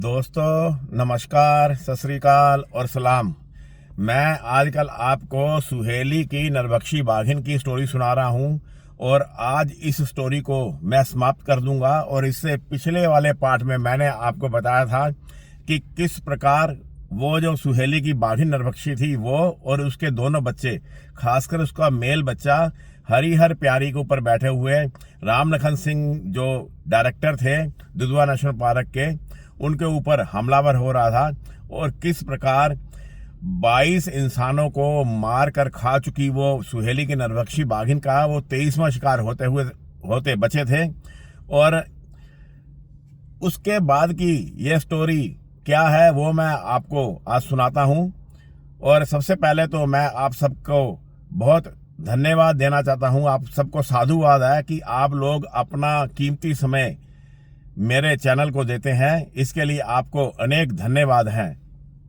दोस्तों नमस्कार, सत श्री अकाल और सलाम। मैं आजकल आपको सुहेली की नरबख्शी बाघिन की स्टोरी सुना रहा हूं और आज इस स्टोरी को मैं समाप्त कर दूंगा। और इससे पिछले वाले पार्ट में मैंने आपको बताया था कि किस प्रकार वो जो सुहेली की बाघिन नरबख्शी थी वो और उसके दोनों बच्चे, खासकर उसका मेल बच्चा हरिहर प्यारी के ऊपर बैठे हुए राम लखन सिंह जो डायरेक्टर थे दुधवा नेशनल पार्क के, उनके ऊपर हमलावर हो रहा था। और किस प्रकार 22 इंसानों को मार कर खा चुकी वो सुहेली की नरबख्शी बाघिन का वो 23वां शिकार होते बचे थे। और उसके बाद की ये स्टोरी क्या है वो मैं आपको आज सुनाता हूं। और सबसे पहले तो मैं आप सबको बहुत धन्यवाद देना चाहता हूं। आप सबको साधुवाद है कि आप लोग अपना कीमती समय मेरे चैनल को देते हैं, इसके लिए आपको अनेक धन्यवाद हैं।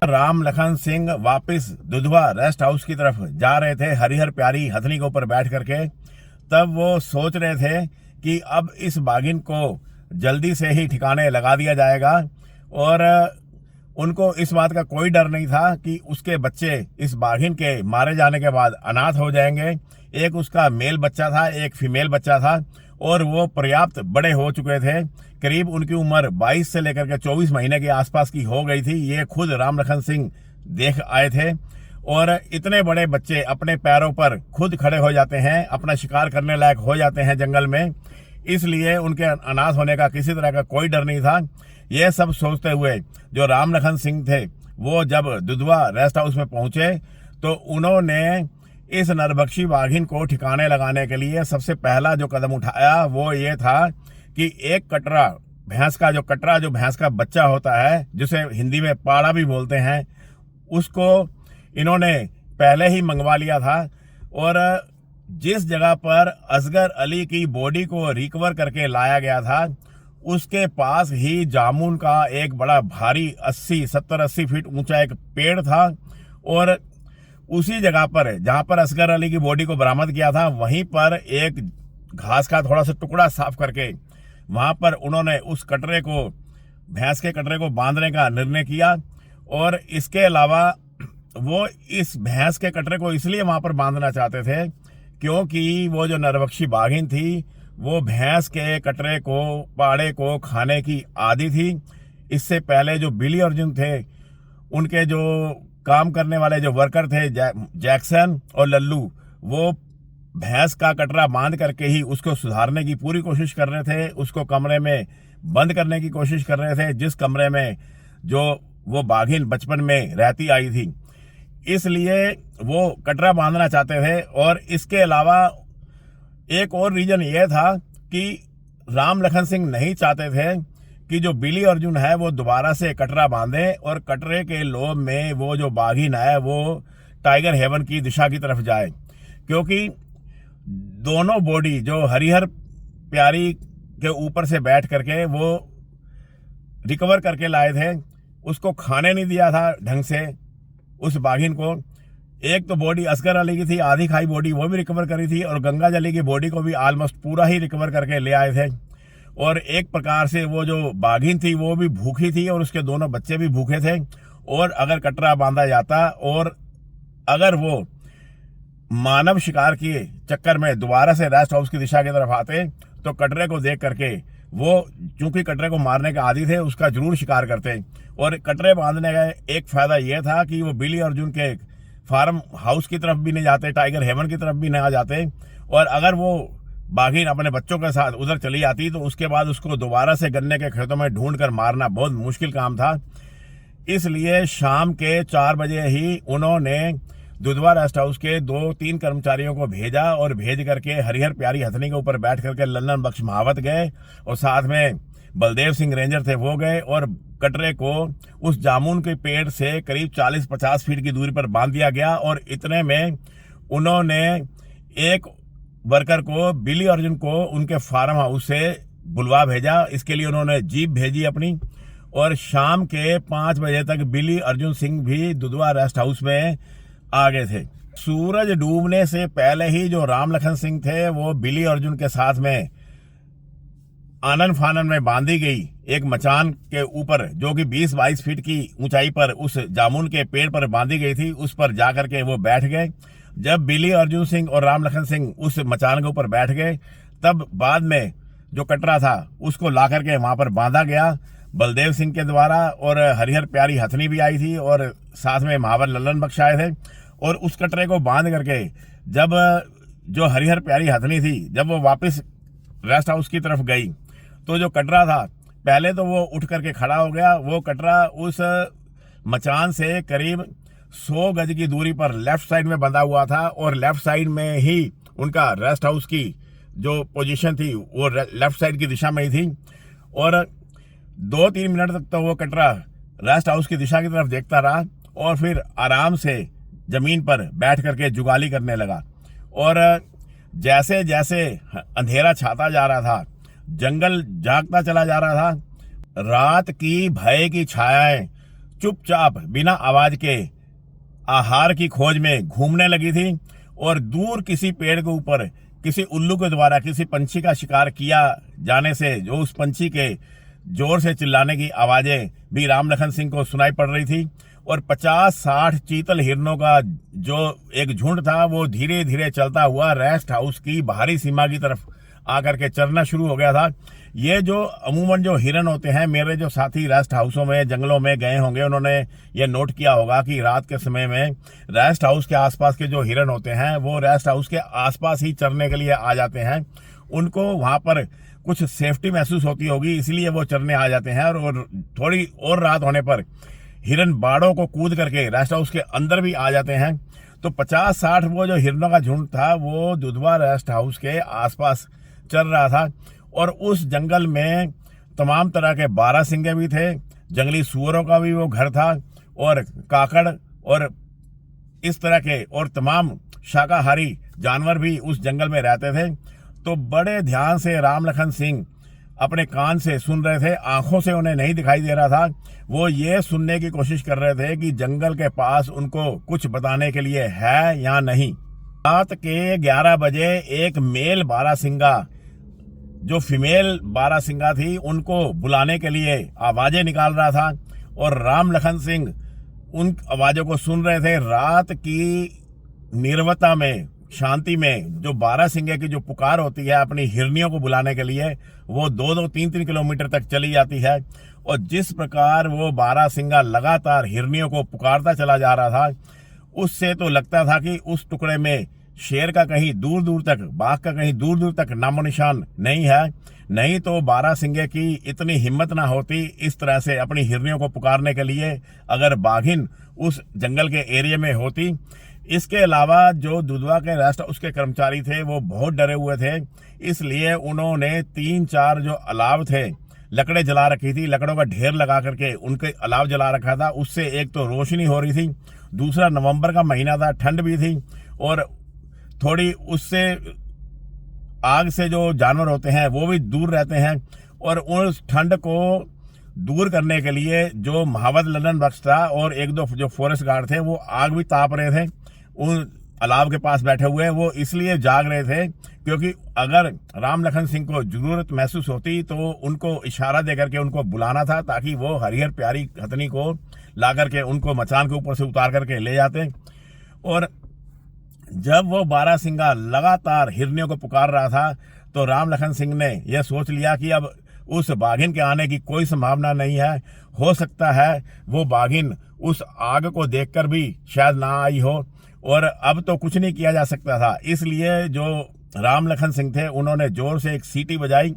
राम लखन सिंह वापस दुधवा रेस्ट हाउस की तरफ जा रहे थे हरिहर प्यारी हथनी के ऊपर बैठ करके। तब वो सोच रहे थे कि अब इस बाघिन को जल्दी से ही ठिकाने लगा दिया जाएगा। और उनको इस बात का कोई डर नहीं था कि उसके बच्चे इस बाघिन के मारे जाने के बाद अनाथ हो जाएंगे। एक उसका मेल बच्चा था, एक फीमेल बच्चा था और वो पर्याप्त बड़े हो चुके थे। करीब उनकी उम्र 22 से लेकर के 24 महीने के आसपास की हो गई थी। ये खुद राम लखन सिंह देख आए थे। और इतने बड़े बच्चे अपने पैरों पर खुद खड़े हो जाते हैं, अपना शिकार करने लायक हो जाते हैं जंगल में, इसलिए उनके अनाथ होने का किसी तरह का कोई डर नहीं था। ये सब सोचते हुए जो राम लखन सिंह थे वो जब दुधवा रेस्ट हाउस में पहुंचे तो उन्होंने इस नरबख्शी बाघिन को ठिकाने लगाने के लिए सबसे पहला जो कदम उठाया वो ये था कि एक कटरा भैंस का जो भैंस का बच्चा होता है, जिसे हिंदी में पाड़ा भी बोलते हैं, उसको इन्होंने पहले ही मंगवा लिया था। और जिस जगह पर असगर अली की बॉडी को रिकवर करके लाया गया था उसके पास ही जामुन का एक बड़ा भारी 70-80 फीट ऊंचा एक पेड़ था। और उसी जगह पर जहां पर असगर अली की बॉडी को बरामद किया था वहीं पर एक घास का थोड़ा सा टुकड़ा साफ करके वहां पर उन्होंने उस कटरे को, भैंस के कटरे को बांधने का निर्णय किया। और इसके अलावा वो इस भैंस के कटरे को इसलिए वहां पर बांधना चाहते थे क्योंकि वो जो नरबख्शी बाघिन थी वो भैंस के कटरे को, पाड़े को खाने की आदी थी। इससे पहले जो बिली अर्जुन थे, उनके जो काम करने वाले जो वर्कर थे जैक्सन और लल्लू, वो भैंस का कटरा बांध करके ही उसको सुधारने की पूरी कोशिश कर रहे थे, उसको कमरे में बंद करने की कोशिश कर रहे थे जिस कमरे में जो वो बाघिन बचपन में रहती आई थी। इसलिए वो कटरा बांधना चाहते थे। और इसके अलावा एक और रीजन ये था कि राम लखन सिंह नहीं चाहते थे कि जो बिली अर्जुन है वो दोबारा से कटरा बांधे और कटरे के लोब में वो जो बाघिन है वो टाइगर हेवन की दिशा की तरफ जाए। क्योंकि दोनों बॉडी जो हरिहर प्यारी के ऊपर से बैठ करके वो रिकवर करके लाए थे, उसको खाने नहीं दिया था ढंग से उस बाघिन को। एक तो बॉडी असगर अली की थी, आधी खाई बॉडी, वो भी रिकवर करी थी। और गंगा जली की बॉडी को भी ऑलमोस्ट पूरा ही रिकवर करके ले आए थे। और एक प्रकार से वो जो बाघिन थी वो भी भूखी थी और उसके दोनों बच्चे भी भूखे थे। और अगर कटरा बांधा जाता और अगर वो मानव शिकार के चक्कर में दोबारा से रेस्ट हाउस की दिशा की तरफ आते तो कटरे को देख करके वो, चूंकि कटरे को मारने के आदी थे, उसका जरूर शिकार करते। और कटरे बांधने का एक फायदा यह था कि वो बिली अर्जुन के फार्म हाउस की तरफ भी नहीं जाते, टाइगर हेवन की तरफ भी नहीं आ जाते। और अगर वो बाघिन अपने बच्चों के साथ उधर चली आती तो उसके बाद उसको दोबारा से गन्ने के खेतों में ढूंढ कर मारना बहुत मुश्किल काम था। इसलिए शाम के 4 बजे ही उन्होंने दुधवा रेस्ट हाउस के 2-3 कर्मचारियों को भेजा और भेज करके हरिहर प्यारी हथनी के ऊपर बैठ करके लल्लन बख्श महावत गए और साथ में बलदेव सिंह रेंजर थे वो गए। और कटरे को उस जामुन के पेड़ से करीब 40-50 फीट की दूरी पर बांध दिया गया। और इतने में उन्होंने एक वर्कर को, बिली अर्जुन को, उनके फार्म हाउस से बुलवा भेजा। इसके लिए उन्होंने जीप भेजी अपनी। और शाम के 5 बजे तक बिली अर्जुन सिंह भी दुधवा रेस्ट हाउस में आ गए थे। सूरज डूबने से पहले ही जो राम लखन सिंह थे वो बिली अर्जुन के साथ में आनन फानन में बांधी गई एक मचान के ऊपर, जो कि 20-22 फीट की ऊंचाई पर उस जामुन के पेड़ पर बांधी गई थी, उस पर जाकर के वो बैठ गए। जब बिली अर्जुन सिंह और राम लखन सिंह उस मचान के ऊपर बैठ गए, तब बाद में जो कटरा था उसको ला करके वहां पर बांधा गया बलदेव सिंह के द्वारा, और हरिहर प्यारी हथनी भी आई थी और साथ में महावर लल्लन बख्श आए थे। और उस कटरे को बांध करके जब जो हरिहर प्यारी हथनी थी, जब वो वापस रेस्ट हाउस की तरफ गई, तो जो कटरा था पहले तो वो उठ करके खड़ा हो गया। वो कटरा उस मचान से करीब 100 गज की दूरी पर लेफ्ट साइड में बंधा हुआ था, और लेफ्ट साइड में ही उनका रेस्ट हाउस की जो पोजीशन थी वो लेफ्ट साइड की दिशा में ही थी। और 2-3 मिनट तक तो वो कटरा रेस्ट हाउस की दिशा की तरफ देखता रहा, और फिर आराम से जमीन पर बैठ करके जुगाली करने लगा। और जैसे जैसे अंधेरा छाता जा रहा था, जंगल जागता चला जा रहा था, रात की भय की छायाएं चुपचाप बिना आवाज के आहार की खोज में घूमने लगी थी। और दूर किसी पेड़ के ऊपर किसी उल्लू के द्वारा किसी पंछी का शिकार किया जाने से जो उस पंछी के जोर से चिल्लाने की आवाजें भी राम लखन सिंह को सुनाई पड़ रही थी। और 50-60 चीतल हिरणों का जो एक झुंड था वो धीरे धीरे चलता हुआ रेस्ट हाउस की बाहरी सीमा की तरफ आकर के चरना शुरू हो गया था। ये जो अमूमन जो हिरन होते हैं, मेरे जो साथी रेस्ट हाउसों में जंगलों में गए होंगे, उन्होंने ये नोट किया होगा कि रात के समय में रेस्ट हाउस के आसपास के जो हिरन होते हैं वो रेस्ट हाउस के आसपास ही चरने के लिए आ जाते हैं। उनको वहां पर कुछ सेफ्टी महसूस होती होगी, इसलिए वो चरने आ जाते हैं। और थोड़ी और रात होने पर हिरन बाड़ों को कूद करके रेस्ट हाउस के अंदर भी आ जाते हैं। तो 50-60 वो जो हिरनों का झुंड था वो दुधवा रेस्ट हाउस के आसपास चल रहा था। और उस जंगल में तमाम तरह के बारहसिंगे भी थे, जंगली सुअरों का भी वो घर था, और काकड़ और इस तरह के और तमाम शाकाहारी जानवर भी उस जंगल में रहते थे। तो बड़े ध्यान से राम लखन सिंह अपने कान से सुन रहे थे, आंखों से उन्हें नहीं दिखाई दे रहा था। वो ये सुनने की कोशिश कर रहे थे कि जंगल के पास उनको कुछ बताने के लिए है या नहीं। रात के 11 बजे एक मेल बारहसिंगा जो फीमेल बारहसिंगा थी उनको बुलाने के लिए आवाजें निकाल रहा था, और राम लखन सिंह उन आवाजों को सुन रहे थे। रात की निर्वता में, शांति में जो बारहसिंगे की जो पुकार होती है अपनी हिरनियों को बुलाने के लिए, वो 2-2, 3-3 किलोमीटर तक चली जाती है। और जिस प्रकार वो बारहसिंगा लगातार हिरनियों को पुकारता चला जा रहा था, उससे तो लगता था कि उस टुकड़े में शेर का कहीं दूर दूर तक, बाघ का कहीं दूर दूर तक नामो निशान नहीं है। नहीं तो बारहसिंगे की इतनी हिम्मत ना होती इस तरह से अपनी हिरनियों को पुकारने के लिए, अगर बाघिन उस जंगल के एरिया में होती। इसके अलावा जो दुधवा के रेस्ट हाउस के कर्मचारी थे वो बहुत डरे हुए थे, इसलिए उन्होंने 3-4 जो अलाव थे, लकड़े जला रखी थी, लकड़ों का ढेर लगा करके उनके अलाव जला रखा था। उससे एक तो रोशनी हो रही थी, दूसरा नवंबर का महीना था, ठंड भी थी, और थोड़ी उससे आग से जो जानवर होते हैं वो भी दूर रहते हैं। और उस ठंड को दूर करने के लिए जो महावर लल्लन बख्श था और 1-2 जो फॉरेस्ट गार्ड थे वो आग भी ताप रहे थे उन अलाव के पास बैठे हुए। वो इसलिए जाग रहे थे क्योंकि अगर राम लखन सिंह को जरूरत महसूस होती तो उनको इशारा देकर के उनको बुलाना था, ताकि वो हरिहर प्यारी हथनी को ला करके उनको मचान के ऊपर से उतार करके ले जाते। और जब वो बारहसिंगा लगातार हिरनियों को पुकार रहा था तो राम लखन सिंह ने यह सोच लिया कि अब उस बाघिन के आने की कोई संभावना नहीं है। हो सकता है वो बाघिन उस आग को देखकर भी शायद ना आई हो, और अब तो कुछ नहीं किया जा सकता था। इसलिए जो राम लखन सिंह थे उन्होंने जोर से एक सीटी बजाई,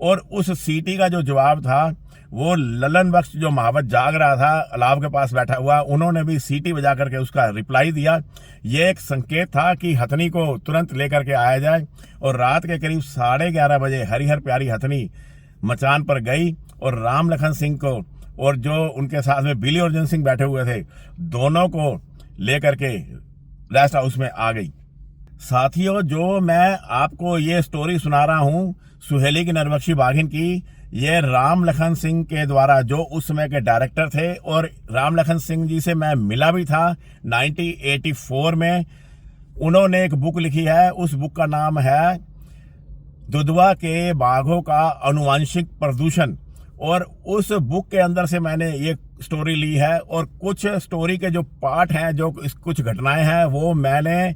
और उस सीटी का जो जवाब था वो लल्लन बख्श जो महावत जाग रहा था अलाव के पास बैठा हुआ, उन्होंने भी सीटी बजा करके उसका रिप्लाई दिया। ये एक संकेत था कि हथनी को तुरंत लेकर के आया जाए। और रात के करीब 11:30 बजे हरिहर प्यारी हथनी मचान पर गई और राम लखन सिंह को और जो उनके साथ में बिली अर्जुन सिंह बैठे हुए थे दोनों को लेकर के रेस्ट हाउस में आ गई। साथियों, जो मैं आपको ये स्टोरी सुना रहा हूँ सुहेली की नरबख्शी बाघिन की, ये राम लखन सिंह के द्वारा जो उस समय के डायरेक्टर थे, और राम लखन सिंह जी से मैं मिला भी था 1984 में। उन्होंने एक बुक लिखी है, उस बुक का नाम है दुधवा के बाघों का आनुवंशिक प्रदूषण, और उस बुक के अंदर से मैंने ये स्टोरी ली है। और कुछ स्टोरी के जो पार्ट हैं, जो कुछ घटनाएं हैं, वो मैंने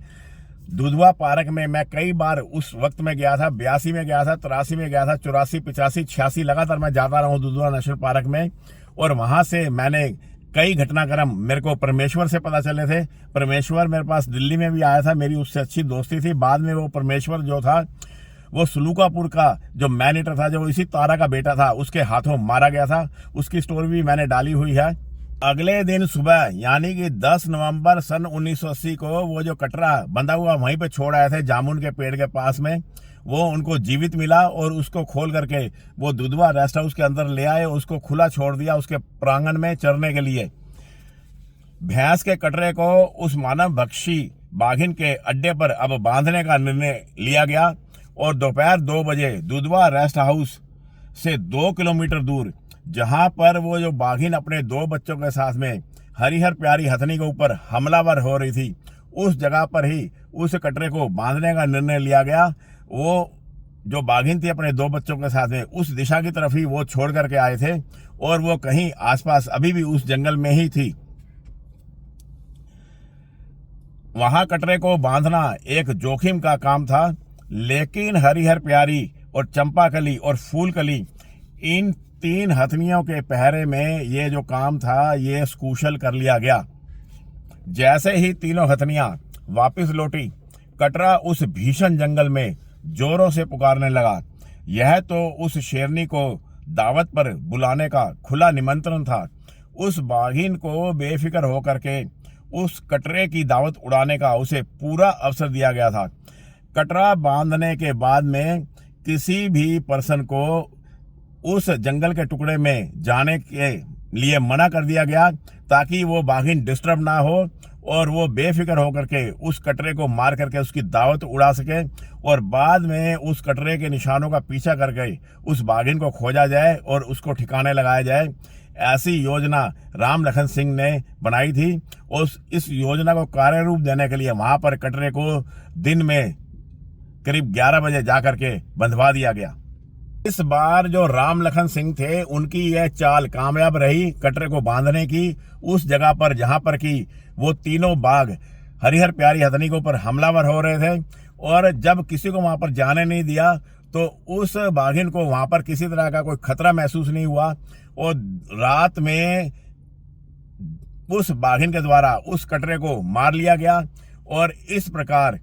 दुधवा पार्क में मैं कई बार उस वक्त में गया था। 82 में गया था, 83 में गया था, 84, 85, 86 लगातार मैं जाता रहा हूँ दुधवा नेशनल पार्क में। और वहां से मैंने कई घटनाक्रम मेरे को परमेश्वर से पता चले थे। परमेश्वर मेरे पास दिल्ली में भी आया था, मेरी उससे अच्छी दोस्ती थी। बाद में वो परमेश्वर जो था, वो सुलूकापुर का जो मैनेटर था, जो इसी तारा का बेटा था, उसके हाथों मारा गया था। उसकी स्टोरी भी मैंने डाली हुई है। अगले दिन सुबह यानी कि 10 नवंबर सन 1980 को वो जो कटरा बंधा हुआ वहीं पे छोड़ आए थे जामुन के पेड़ के पास में, वो उनको जीवित मिला। और उसको खोल करके वो दुधवा रेस्ट हाउस के अंदर ले आए, उसको खुला छोड़ दिया उसके प्रांगण में चरने के लिए। भैंस के कटरे को उस मानव भक्षी बाघिन के अड्डे पर अब बांधने का निर्णय लिया गया। और दोपहर 2 बजे दुधवा रेस्ट हाउस से 2 किलोमीटर दूर, जहां पर वो जो बाघिन अपने 2 बच्चों के साथ में हरिहर प्यारी हथनी के ऊपर हमलावर हो रही थी, उस जगह पर ही उस कटरे को बांधने का निर्णय लिया गया। वो जो बाघिन थी अपने 2 बच्चों के साथ में, उस दिशा की तरफ ही वो छोड़ करके आए थे, और वो कहीं आसपास अभी भी उस जंगल में ही थी। वहां कटरे को बांधना एक जोखिम का काम था, लेकिन हरिहर प्यारी और चंपाकली और फूलकली, इन 3 हथनियों के पहरे में ये जो काम था ये कुशल कर लिया गया। जैसे ही तीनों हथनियां वापस लौटी, कटरा उस भीषण जंगल में जोरों से पुकारने लगा। यह तो उस शेरनी को दावत पर बुलाने का खुला निमंत्रण था। उस बाघिन को बेफिक्र होकर के उस कटरे की दावत उड़ाने का उसे पूरा अवसर दिया गया था। कटरा बांधने के बाद में किसी भी पर्सन को उस जंगल के टुकड़े में जाने के लिए मना कर दिया गया, ताकि वो बाघिन डिस्टर्ब ना हो और वो बेफिक्र होकर के उस कटरे को मार करके उसकी दावत उड़ा सके, और बाद में उस कटरे के निशानों का पीछा करके उस बाघिन को खोजा जाए और उसको ठिकाने लगाया जाए। ऐसी योजना राम लखन सिंह ने बनाई थी। और इस योजना को कार्य रूप देने के लिए वहां पर कटरे को दिन में करीब 11 बजे जाकर के बंधवा दिया गया। इस बार जो राम लखन सिंह थे, उनकी यह चाल कामयाब रही कटरे को बांधने की। उस जगह पर जहां पर कि वो तीनों बाघ हरिहर प्यारी हथनी के ऊपर हमलावर हो रहे थे, और जब किसी को वहां पर जाने नहीं दिया, तो उस बाघिन को वहां पर किसी तरह का कोई खतरा महसूस नहीं हुआ। और रात में उस बाघिन के द्वारा उस कटरे को मार लिया गया। और इस प्रकार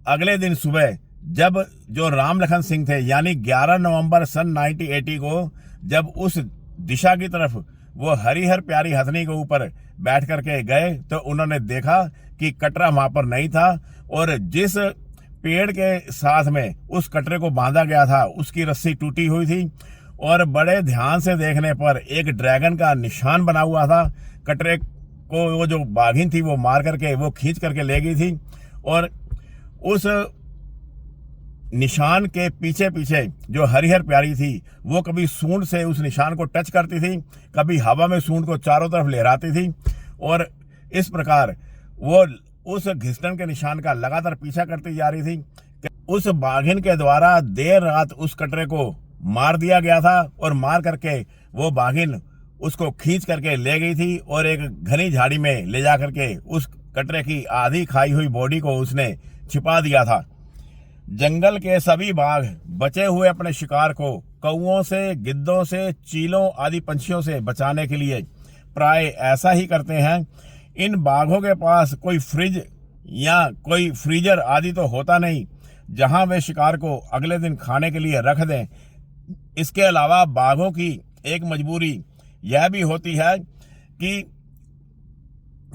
अगले दिन सुबह जब जो राम लखन सिंह थे, यानी 11 नवंबर सन 1980 को, जब उस दिशा की तरफ वो हरिहर प्यारी हथनी के ऊपर बैठ करके गए, तो उन्होंने देखा कि कटरा वहां पर नहीं था, और जिस पेड़ के साथ में उस कटरे को बांधा गया था उसकी रस्सी टूटी हुई थी, और बड़े ध्यान से देखने पर एक ड्रैगन का निशान बना हुआ था। कटरे को वो जो बाघिन थी वो मार करके वो खींच करके ले गई थी, और उस निशान के पीछे पीछे जो हरिहर प्यारी थी, वो कभी सूंड से उस निशान को टच करती थी, कभी हवा में सूंड को चारों तरफ लहराती थी, और इस प्रकार वो उस घिसटन के निशान का लगातार पीछा करती जा रही थी। उस बाघिन के द्वारा देर रात उस कटरे को मार दिया गया था, और मार करके वो बाघिन उसको खींच करके ले गई थी, और एक घनी झाड़ी में ले जा करके उस कटरे की आधी खाई हुई बॉडी को उसने छिपा दिया था। जंगल के सभी बाघ बचे हुए अपने शिकार को कौओं से, गिद्धों से, चीलों आदि पंछियों से बचाने के लिए प्राय ऐसा ही करते हैं। इन बाघों के पास कोई फ्रिज या कोई फ्रीजर आदि तो होता नहीं, जहां वे शिकार को अगले दिन खाने के लिए रख दें। इसके अलावा बाघों की एक मजबूरी यह भी होती है कि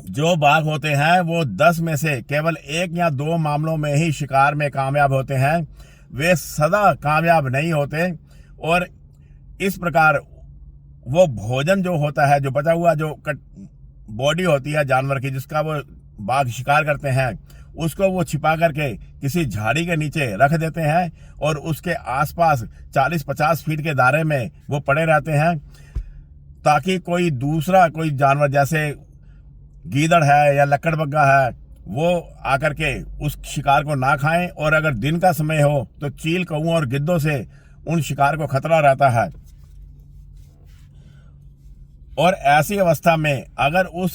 जो बाघ होते हैं वो 10 में से केवल 1 या 2 मामलों में ही शिकार में कामयाब होते हैं। वे सदा कामयाब नहीं होते, और इस प्रकार वो भोजन जो होता है, जो बचा हुआ जो बॉडी होती है जानवर की, जिसका वो बाघ शिकार करते हैं, उसको वो छिपा करके किसी झाड़ी के नीचे रख देते हैं, और उसके आसपास 40-50 फीट के दायरे में वो पड़े रहते हैं, ताकि कोई दूसरा कोई जानवर जैसे गीदड़ है या लकड़बग्गा है, वो आकर के उस शिकार को ना खाएं, और अगर दिन का समय हो तो चील, कौओं और गिद्धों से उन शिकार को खतरा रहता है। और ऐसी अवस्था में अगर उस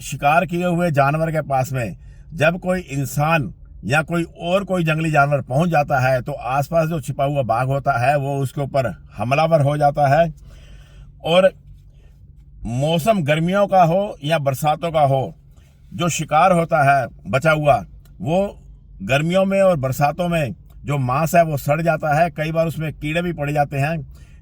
शिकार किए हुए जानवर के पास में जब कोई इंसान या कोई जंगली जानवर पहुंच जाता है तो आसपास जो छिपा हुआ बाघ होता है वो उसके ऊपर हमलावर हो जाता है। और मौसम गर्मियों का हो या बरसातों का हो, जो शिकार होता है बचा हुआ, वो गर्मियों में और बरसातों में जो मांस है वो सड़ जाता है, कई बार उसमें कीड़े भी पड़ जाते हैं।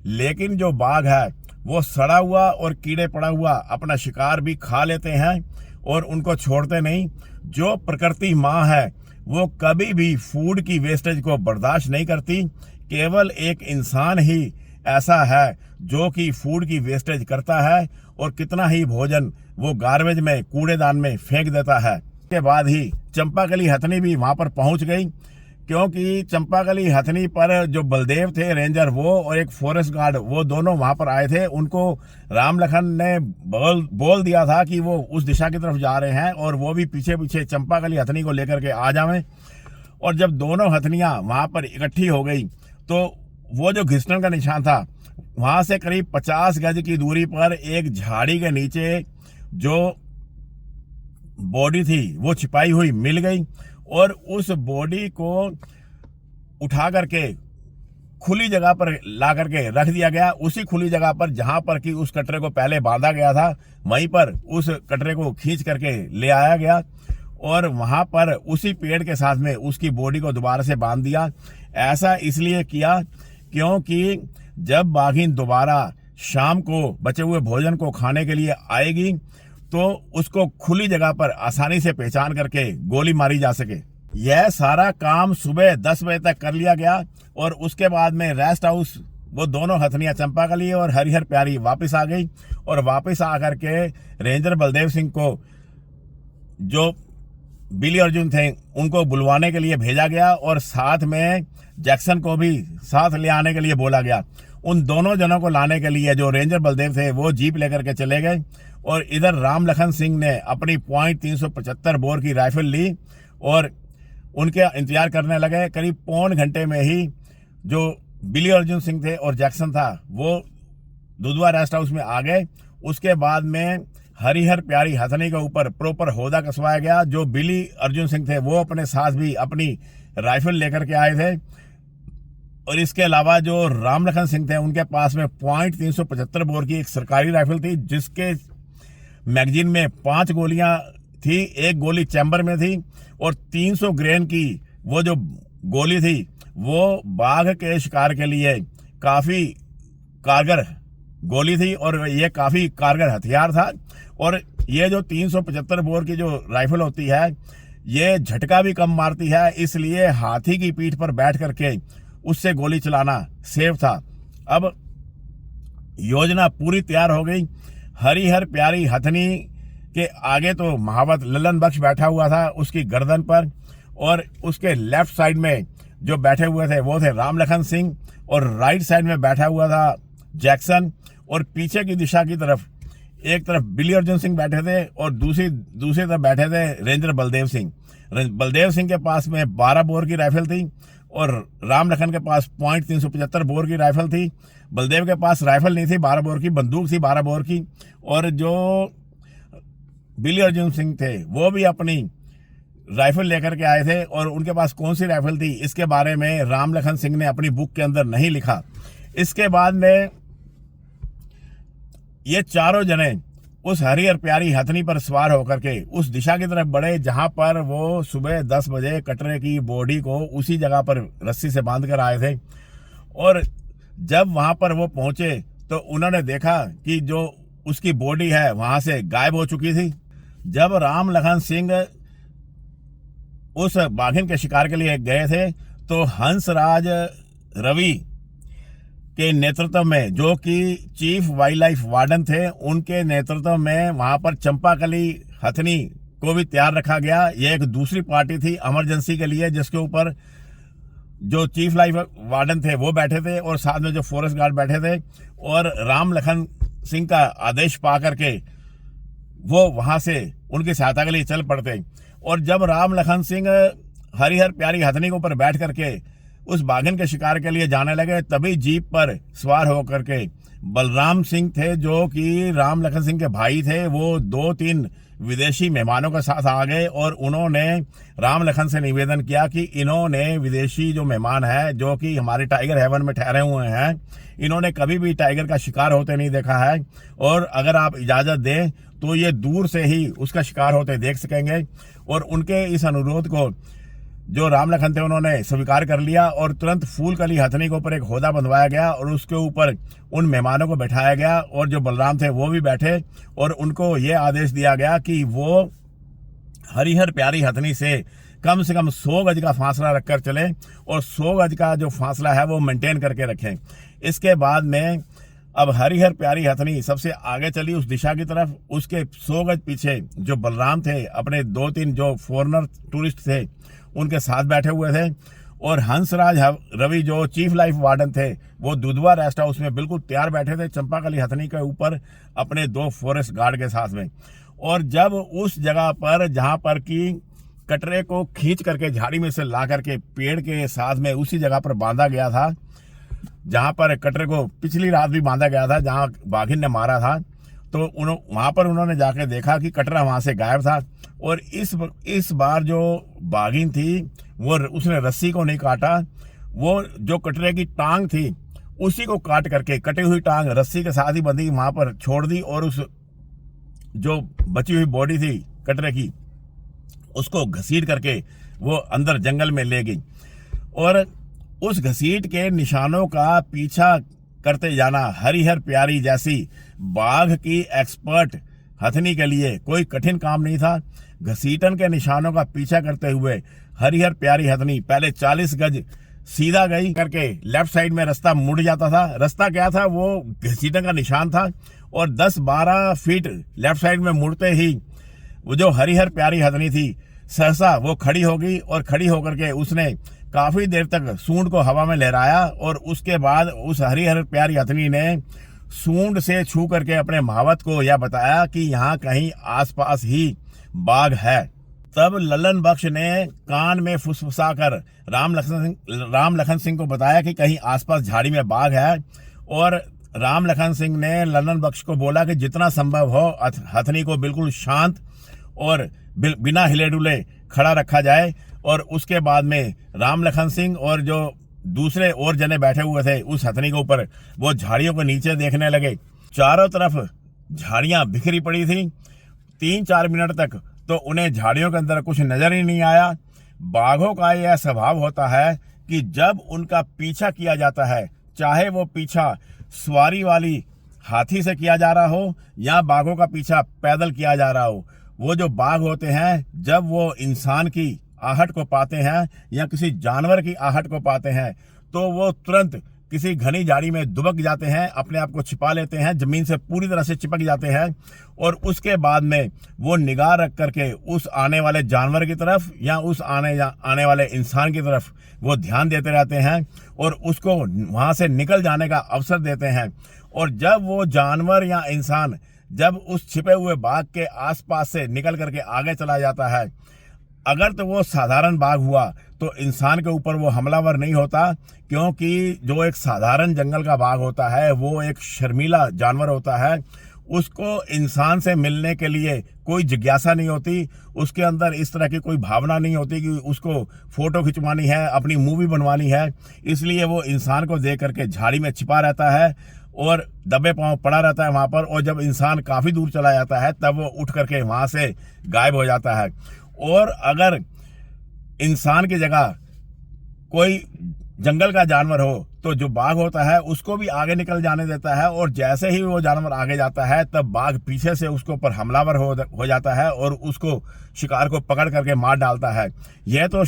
लेकिन जो बाघ है वो सड़ा हुआ और कीड़े पड़ा हुआ अपना शिकार भी खा लेते हैं और उनको छोड़ते नहीं। जो प्रकृति माँ है वो कभी भी फूड की वेस्टेज को बर्दाश्त नहीं करती। केवल एक इंसान ही ऐसा है जो कि फूड की वेस्टेज करता है, और कितना ही भोजन वो गार्बेज में, कूड़ेदान में फेंक देता है। के बाद ही चंपाकली हथनी भी वहां पर पहुंच गई, क्योंकि चंपाकली हथनी पर जो बलदेव थे रेंजर, वो और एक फॉरेस्ट गार्ड, वो दोनों वहां पर आए थे। उनको राम लखन ने बोल दिया था कि वो उस दिशा की तरफ जा रहे हैं और वो भी पीछे पीछे चंपाकली हथनी को लेकर के आ जावें। और जब दोनों हथनियां वहां पर इकट्ठी हो गई तो वो जो घिसटन का निशान था, वहां से करीब 50 गज की दूरी पर एक झाड़ी के नीचे जो बॉडी थी वो छिपाई हुई मिल गई, और उस बॉडी को उठा करके खुली जगह पर ला करके रख दिया गया। उसी खुली जगह पर जहां पर कि उस कटरे को पहले बांधा गया था, वहीं पर उस कटरे को खींच करके ले आया गया और वहां पर उसी पेड़ के साथ में उसकी बॉडी को दोबारा से बांध दिया। ऐसा इसलिए किया क्योंकि जब बाघिन दोबारा शाम को बचे हुए भोजन को खाने के लिए आएगी तो उसको खुली जगह पर आसानी से पहचान करके गोली मारी जा सके। यह सारा काम सुबह 10 बजे तक कर लिया गया, और उसके बाद में रेस्ट हाउस वो दोनों हथनियां चंपाकली और हरिहर प्यारी वापस आ गई, और वापस आकर के रेंजर बलदेव सिंह को जो बिली अर्जुन थे उनको बुलवाने के लिए भेजा गया, और साथ में जैक्सन को भी साथ ले आने के लिए बोला गया। उन दोनों जनों को लाने के लिए जो रेंजर बलदेव थे वो जीप लेकर के चले गए, और इधर राम लखन सिंह ने अपनी .375 बोर की राइफल ली और उनके इंतजार करने लगे। करीब पौन घंटे में ही जो बिली अर्जुन सिंह थे और जैक्सन था वो दुधवा रेस्ट हाउस में आ गए। उसके बाद में हरिहर प्यारी हथनी के ऊपर प्रॉपर होदा कसवाया गया। जो बिली अर्जुन सिंह थे वो अपने साथ भी अपनी राइफल लेकर के आए थे, और इसके अलावा जो राम लखन सिंह थे उनके पास में .375 बोर की एक सरकारी राइफल थी, जिसके मैगजीन में 5 गोलियां थी, एक गोली चैम्बर में थी, और 300 ग्रेन की वो जो गोली थी वो बाघ के शिकार के लिए काफी कारगर गोली थी, और ये काफी कारगर हथियार था। और ये जो 375 बोर की जो राइफल होती है ये झटका भी कम मारती है, इसलिए हाथी की पीठ पर बैठ करके उससे गोली चलाना सेफ था। अब योजना पूरी तैयार हो गई। हरिहर प्यारी हथनी के आगे तो महावत ललन बख्श बैठा हुआ था उसकी गर्दन पर, और उसके लेफ्ट साइड में जो बैठे हुए थे वो थे राम लखन सिंह, और राइट साइड में बैठा हुआ था जैक्सन, और पीछे की दिशा की तरफ एक तरफ बिली अर्जुन सिंह बैठे थे और दूसरी तरफ बैठे थे रेंजर बलदेव सिंह। बलदेव सिंह के पास में 12 बोर की राइफल थी और राम लखन के पास .375 बोर की राइफल थी। बलदेव के पास राइफल नहीं थी 12 बोर की, बंदूक थी 12 बोर की, और जो बिली अर्जुन सिंह थे वो भी अपनी राइफल लेकर के आए थे, और उनके पास कौन सी राइफल थी इसके बारे में राम लखन सिंह ने अपनी बुक के अंदर नहीं लिखा। इसके बाद में ये चारों जने उस हरिहर प्यारी हथनी पर सवार होकर के उस दिशा की तरफ बढ़े जहां पर वो सुबह 10 बजे कटरे की बॉडी को उसी जगह पर रस्सी से बांध कर आए थे। और जब वहां पर वो पहुंचे तो उन्होंने देखा कि जो उसकी बॉडी है वहां से गायब हो चुकी थी। जब राम लखन सिंह उस बाघिन के शिकार के लिए गए थे तो हंसराज रवि के नेतृत्व में, जो कि चीफ वाइल्ड लाइफ वार्डन थे, उनके नेतृत्व में वहां पर चंपाकली हथनी को भी तैयार रखा गया। यह एक दूसरी पार्टी थी इमरजेंसी के लिए, जिसके ऊपर जो चीफ लाइफ वार्डन थे वो बैठे थे और साथ में जो फॉरेस्ट गार्ड बैठे थे, और राम लखन सिंह का आदेश पा करके वो वहां से उनकी सहायता के लिए चल पड़ते। और जब राम लखन सिंह हरिहर प्यारी हथनी के ऊपर बैठ करके उस बाघिन के शिकार के लिए जाने लगे, तभी जीप पर सवार होकर के बलराम सिंह थे, जो कि राम लखन सिंह के भाई थे, वो 2-3 विदेशी मेहमानों के साथ आ गए और उन्होंने राम लखन से निवेदन किया कि इन्होंने विदेशी जो मेहमान है, जो कि हमारे टाइगर हेवन में ठहरे हुए हैं, इन्होंने कभी भी टाइगर का शिकार होते नहीं देखा है, और अगर आप इजाज़त दें तो ये दूर से ही उसका शिकार होते देख सकेंगे। और उनके इस अनुरोध को जो राम लखन थे उन्होंने स्वीकार कर लिया और तुरंत फूलकली हथनी के ऊपर एक होदा बंधवाया गया और उसके ऊपर उन मेहमानों को बैठाया गया, और जो बलराम थे वो भी बैठे, और उनको ये आदेश दिया गया कि वो हरिहर प्यारी हथनी से कम 100 गज का फासला रखकर चलें, और 100 गज का जो फासला है वो मेंटेन करके रखें। इसके बाद में अब हरिहर प्यारी हथनी सबसे आगे चली उस दिशा की तरफ, उसके 100 गज पीछे जो बलराम थे अपने 2-3 जो फॉरेनर टूरिस्ट थे उनके साथ बैठे हुए थे, और हंसराज रवि जो चीफ लाइफ वार्डन थे वो दुधवा रेस्ट हाउस में बिल्कुल तैयार बैठे थे चंपाकली हथनी के ऊपर अपने 2 फॉरेस्ट गार्ड के साथ में। और जब उस जगह पर जहां पर कि कटरे को खींच करके झाड़ी में से ला करके पेड़ के साथ में उसी जगह पर बांधा गया था जहां पर कटरे को पिछली रात भी बांधा गया था, जहां बाघिन ने मारा था, तो वहां पर उन्होंने जाके देखा कि कटरा वहां से गायब था। और इस बार जो बाघिन थी वो उसने रस्सी को नहीं काटा, वो जो कटरे की टांग थी उसी को काट करके कटी हुई टांग रस्सी के साथ ही बंधी वहां पर छोड़ दी, और उस जो बची हुई बॉडी थी कटरे की उसको घसीट करके वो अंदर जंगल में ले गई। और उस घसीट के निशानों का पीछा करते जाना हरिहर प्यारी जैसी बाघ की एक्सपर्ट हथनी के लिए कोई कठिन काम नहीं था। घसीटन के निशानों का पीछा करते हुए हरिहर प्यारी हथनी पहले 40 गज सीधा गई करके लेफ्ट साइड में रास्ता मुड़ जाता था। रास्ता क्या था, वो घसीटन का निशान था, और 10-12 फीट लेफ्ट साइड में मुड़ते ही वो जो हरिहर प्यारी हथनी थी सहसा वो खड़ी हो गई, और खड़ी होकर के उसने काफी देर तक सूंड को हवा में लहराया, और उसके बाद उस हरिहर प्यारी हथनी ने सूंड से छू करके अपने महावत को यह बताया कि यहाँ कहीं आसपास ही बाघ है। तब ललन बख्श ने कान में फुसफुसाकर राम लखन सिंह को बताया कि कहीं आसपास झाड़ी में बाघ है, और राम लखन सिंह ने ललन बख्श को बोला कि जितना संभव हो हथनी को बिल्कुल शांत और बिना हिले डुले खड़ा रखा जाए। और उसके बाद में राम लखन सिंह और जो दूसरे और जने बैठे हुए थे उस हथनी के ऊपर वो झाड़ियों के नीचे देखने लगे। चारों तरफ झाड़ियां बिखरी पड़ी थी। 3-4 मिनट तक तो उन्हें झाड़ियों के अंदर कुछ नजर ही नहीं आया। बाघों का यह स्वभाव होता है कि जब उनका पीछा किया जाता है, चाहे वो पीछा सवारी वाली हाथी से किया जा रहा हो या बाघों का पीछा पैदल किया जा रहा हो, वो जो बाघ होते हैं जब वो इंसान की आहट को पाते हैं या किसी जानवर की आहट को पाते हैं तो वो तुरंत किसी घनी झाड़ी में दुबक जाते हैं, अपने आप को छिपा लेते हैं, जमीन से पूरी तरह से चिपक जाते हैं, और उसके बाद में वो निगाह रख करके उस आने वाले जानवर की तरफ या उस आने वाले इंसान की तरफ वो ध्यान देते रहते हैं और उसको वहां से निकल जाने का अवसर देते हैं। और जब वो जानवर या इंसान जब उस छिपे हुए बाघ के आसपास से निकल करके आगे चला जाता है, अगर तो वो साधारण बाघ हुआ तो इंसान के ऊपर वो हमलावर नहीं होता, क्योंकि जो एक साधारण जंगल का बाघ होता है वो एक शर्मीला जानवर होता है। उसको इंसान से मिलने के लिए कोई जिज्ञासा नहीं होती, उसके अंदर इस तरह की कोई भावना नहीं होती कि उसको फोटो खिंचवानी है, अपनी मूवी बनवानी है। इसलिए वो इंसान को देख करके झाड़ी में छिपा रहता है और दबे पांव पड़ा रहता है वहां पर, और जब इंसान काफी दूर चला जाता है तब वो उठ करके वहां से गायब हो जाता है। और अगर इंसान की जगह कोई जंगल का जानवर हो तो जो बाघ होता है उसको भी आगे निकल जाने देता है, और जैसे ही वो जानवर आगे जाता है तब बाघ पीछे से उसके ऊपर हमलावर हो जाता है और उसको शिकार को पकड़ करके मार डालता है। यह तो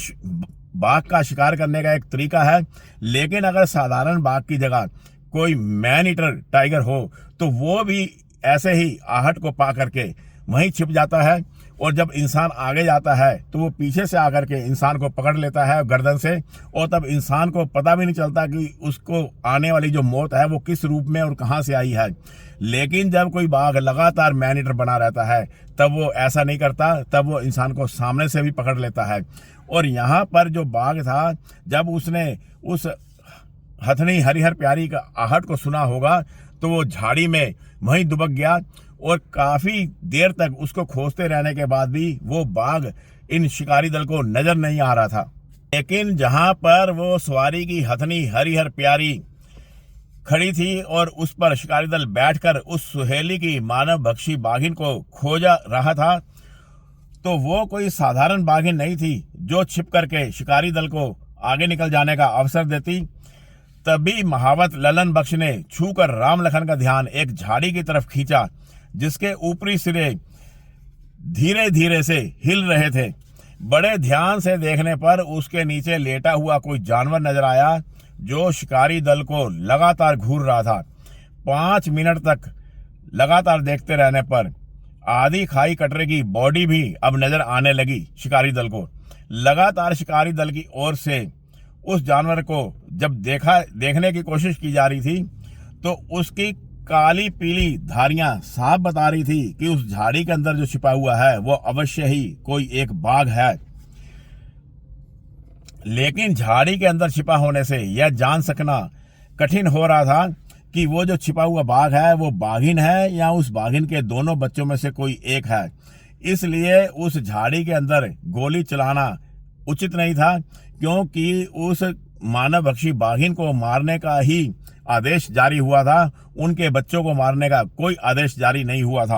बाघ का शिकार करने का एक तरीका है। लेकिन अगर साधारण बाघ की जगह कोई मैन ईटर टाइगर हो तो वो भी ऐसे ही आहट को पा करके वहीं छिप जाता है। और जब इंसान आगे जाता है तो वो पीछे से आकर के इंसान को पकड़ लेता है गर्दन से, और तब इंसान को पता भी नहीं चलता कि उसको आने वाली जो मौत है वो किस रूप में और कहाँ से आई है। लेकिन जब कोई बाघ लगातार मैनीटर बना रहता है तब वो ऐसा नहीं करता, तब वो इंसान को सामने से भी पकड़ लेता है। और यहाँ पर जो बाघ था, जब उसने उस हथनी हरिहर प्यारी का आहट को सुना होगा तो वो झाड़ी में वहीं दुबक गया, और काफी देर तक उसको खोजते रहने के बाद भी वो बाघ इन शिकारी दल को नजर नहीं आ रहा था। लेकिन जहां पर वो सवारी की हथनी हरिहर प्यारी खड़ी थी और उस पर शिकारी दल बैठकर उस सुहेली की मानव भक्षी बाघिन को खोजा रहा था, तो वो कोई साधारण बाघिन नहीं थी जो छिप करके शिकारी दल को आगे निकल जाने का अवसर देती। तभी महावत ललन बख्श ने छूकर राम लखन का ध्यान एक झाड़ी की तरफ खींचा जिसके ऊपरी सिरे धीरे धीरे से हिल रहे थे। बड़े ध्यान से देखने पर उसके नीचे लेटा हुआ कोई जानवर नजर आया जो शिकारी दल को लगातार घूर रहा था। 5 मिनट तक लगातार देखते रहने पर आधी खाई कटरे की बॉडी भी अब नजर आने लगी शिकारी दल को। लगातार शिकारी दल की ओर से उस जानवर को जब देखने की कोशिश की जा रही थी तो उसकी काली पीली धारियां साफ बता रही थी कि उस झाड़ी के अंदर जो छिपा हुआ है वो अवश्य ही कोई एक बाघ है। लेकिन झाड़ी के अंदर छिपा होने से यह जान सकना कठिन हो रहा था कि वो जो छिपा हुआ बाघ है वो बाघिन है या उस बाघिन के दोनों बच्चों में से कोई एक है। इसलिए उस झाड़ी के अंदर गोली चलाना उचित नहीं था, क्योंकि उस मानव भक्षी बाघिन को मारने का ही आदेश जारी हुआ था, उनके बच्चों को मारने का कोई आदेश जारी नहीं हुआ था।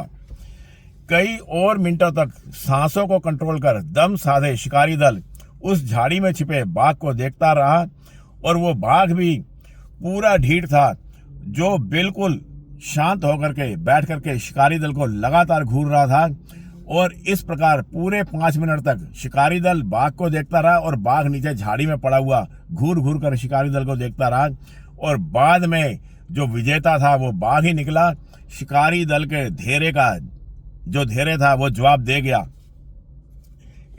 कई और मिनटों तक सांसों को कंट्रोल कर दम साधे शिकारी दल उस झाड़ी में छिपे बाघ को देखता रहा, और वो बाघ भी पूरा ढीठ था जो बिल्कुल शांत होकर के बैठ करके शिकारी दल को लगातार घूर रहा था। और इस प्रकार पूरे 5 मिनट तक शिकारी दल बाघ को देखता रहा और बाघ नीचे झाड़ी में पड़ा हुआ घूर घूर कर शिकारी दल को देखता रहा, और बाद में जो विजेता था वो बाघ ही निकला। शिकारी दल के धेरे का जो धेरे था वो जवाब दे गया।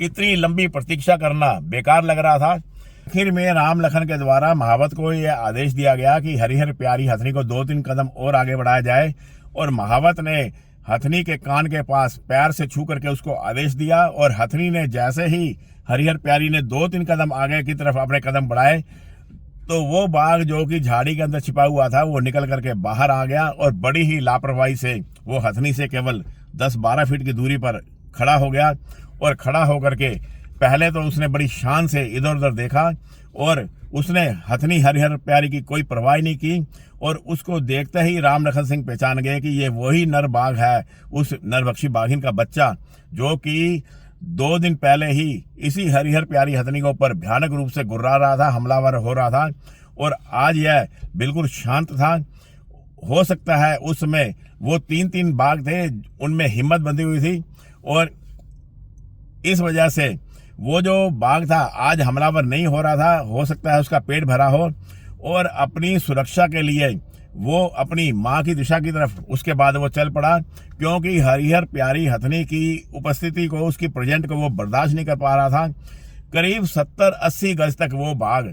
इतनी लंबी प्रतीक्षा करना बेकार लग रहा था। आखिर में राम लखन के द्वारा महावत को यह आदेश दिया गया कि हरिहर प्यारी हथनी को 2-3 कदम और आगे बढ़ाया जाए, और महावत ने हथनी के कान के पास पैर से छू करके उसको आदेश दिया, और हथनी ने जैसे ही हरिहर प्यारी ने 2-3 कदम आगे की तरफ अपने कदम बढ़ाए तो वो बाघ जो कि झाड़ी के अंदर छिपा हुआ था वो निकल करके बाहर आ गया, और बड़ी ही लापरवाही से वो हथनी से केवल 10-12 फीट की दूरी पर खड़ा हो गया। और खड़ा होकर के पहले तो उसने बड़ी शान से इधर उधर देखा, और उसने हथनी हरिहर प्यारी की कोई परवाह नहीं की, और उसको देखते ही राम लखन सिंह पहचान गए कि ये वही नर बाघ है, उस नरभक्षी बाघिन का बच्चा जो कि 2 दिन पहले ही इसी हरिहर प्यारी हथनी के ऊपर भयानक रूप से गुर्रा रहा था, हमलावर हो रहा था, और आज यह बिल्कुल शांत था। हो सकता है उस समय वो 3-3 बाघ थे, उनमें हिम्मत बंधी हुई थी, और इस वजह से वो जो बाघ था आज हमलावर नहीं हो रहा था। हो सकता है उसका पेट भरा हो, और अपनी सुरक्षा के लिए वो अपनी माँ की दिशा की तरफ उसके बाद वो चल पड़ा, क्योंकि हरिहर प्यारी हथनी की उपस्थिति को, उसकी प्रेजेंट को वो बर्दाश्त नहीं कर पा रहा था। करीब 70-80 गज तक वो बाघ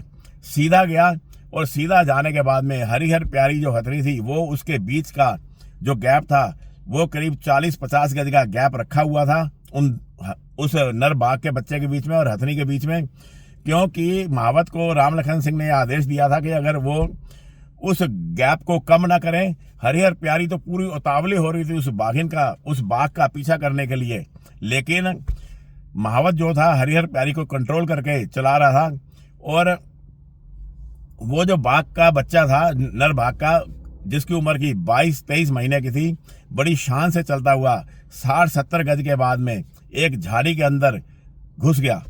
सीधा गया, और सीधा जाने के बाद में हरिहर प्यारी जो हथनी थी वो उसके बीच का जो गैप था वो करीब 40-50 गज का गैप रखा हुआ था उस नर बाघ के बच्चे के बीच में और हथनी के बीच में, क्योंकि महावत को राम लखन सिंह ने आदेश दिया था कि अगर वो उस गैप को कम ना करें। हरिहर प्यारी तो पूरी उतावली हो रही थी उस बाघ का पीछा करने के लिए, लेकिन महावत जो था हरिहर प्यारी को कंट्रोल करके चला रहा था, और वो जो बाघ का बच्चा था नर बाघ का, जिसकी उम्र की 22-23 महीने की थी, बड़ी शान से चलता हुआ 60-70 गज के बाद में एक झाड़ी के अंदर घुस गया।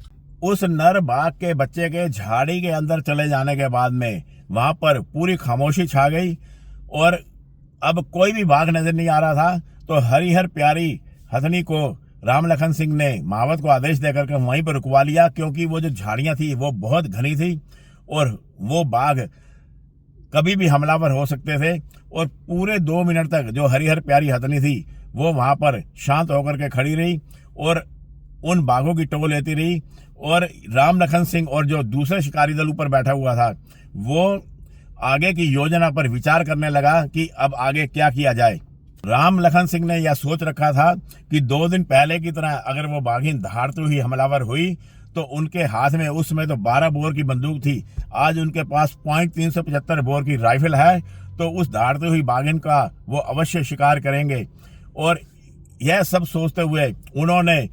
उस नर बाघ के बच्चे के झाड़ी के अंदर चले जाने के बाद में वहां पर पूरी खामोशी छा गई, और अब कोई भी बाघ नजर नहीं आ रहा था। तो हरिहर प्यारी हथनी को राम लखन सिंह ने महावत को आदेश देकर के वहीं पर रुकवा लिया, क्योंकि वो जो झाड़ियां थी वो बहुत घनी थी और वो बाघ कभी भी हमलावर हो सकते थे। और पूरे 2 मिनट तक जो हरिहर प्यारी हथनी थी वो वहां पर शांत होकर के खड़ी रही, और उन बाघों की टो लेती रही। और राम लखन सिंह और जो दूसरे शिकारी दल ऊपर बैठा हुआ था वो आगे की योजना पर विचार करने लगा कि अब आगे क्या किया जाए। राम लखन सिंह ने यह सोच रखा था कि 2 दिन पहले की तरह अगर वो बाघिन दहाड़ती हुई हमलावर हुई तो उनके हाथ में उस समय तो 12 बोर की बंदूक थी, आज उनके पास .375 बोर की राइफल है, तो उस दहाड़ती हुई बाघिन का वो अवश्य शिकार करेंगे। और यह सब सोचते हुए उन्होंने